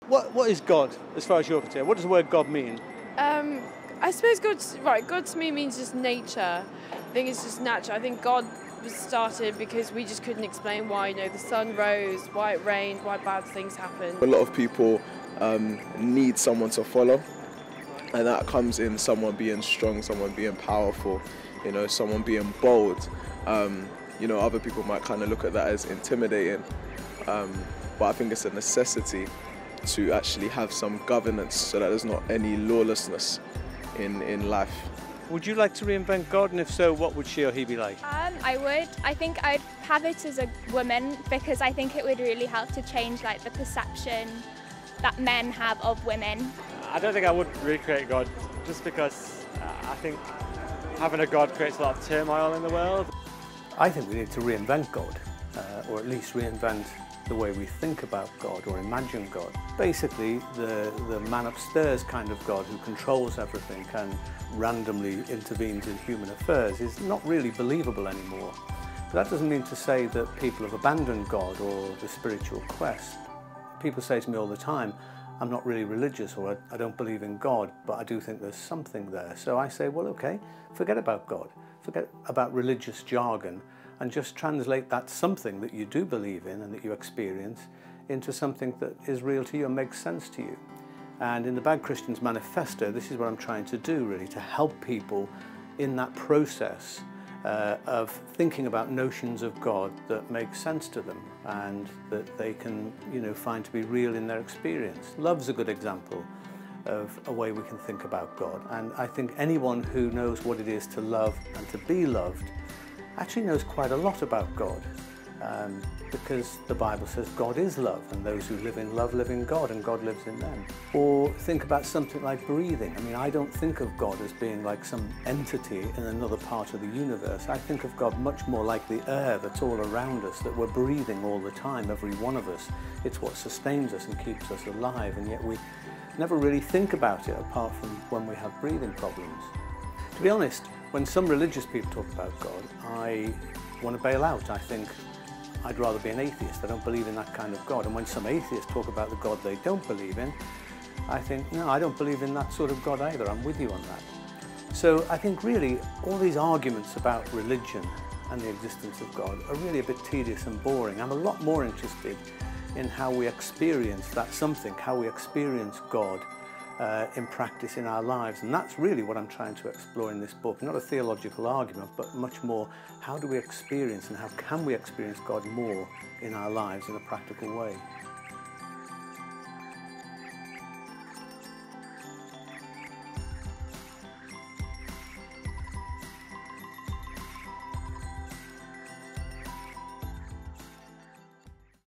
What is God, as far as you're concerned? What does the word God mean? I suppose God to me means just nature. I think it's just natural. I think God was started because we just couldn't explain why, the sun rose, why it rained, why bad things happened. A lot of people need someone to follow, and that comes in someone being strong, someone being powerful, someone being bold. Other people might kind of look at that as intimidating, but I think it's a necessity to actually have some governance so that there's not any lawlessness in life. Would you like to reinvent God, and if so, what would she or he be like? I would. I think I'd have it as a woman, because I think it would really help to change the perception that men have of women. I don't think I would recreate God, just because I think having a God creates a lot of turmoil in the world. I think we need to reinvent God, or at least reinvent the way we think about God or imagine God. Basically, the man upstairs kind of God who controls everything and randomly intervenes in human affairs is not really believable anymore. But that doesn't mean to say that people have abandoned God or the spiritual quest. People say to me all the time, I'm not really religious, or I don't believe in God, but I do think there's something there. So I say, well, okay, forget about God, forget about religious jargon, and just translate that something that you do believe in and that you experience into something that is real to you and makes sense to you. And in the Bad Christian's Manifesto, this is what I'm trying to do, really, to help people in that process of thinking about notions of God that make sense to them and that they can, find to be real in their experience. Love's a good example of a way we can think about God. And I think anyone who knows what it is to love and to be loved actually knows quite a lot about God, because the Bible says God is love, and those who live in love live in God, and God lives in them. Or think about something like breathing. I mean, I don't think of God as being like some entity in another part of the universe. I think of God much more like the air that's all around us, that we're breathing all the time, every one of us. It's what sustains us and keeps us alive, and yet we never really think about it apart from when we have breathing problems. To be honest, when some religious people talk about God, I want to bail out. I think I'd rather be an atheist. I don't believe in that kind of God. And when some atheists talk about the God they don't believe in, I think, no, I don't believe in that sort of God either. I'm with you on that. So I think really all these arguments about religion and the existence of God are really a bit tedious and boring. I'm a lot more interested in how we experience that something, how we experience God in practice in our lives, and that's really what I'm trying to explore in this book. Not a theological argument, but much more, how do we experience and how can we experience God more in our lives in a practical way.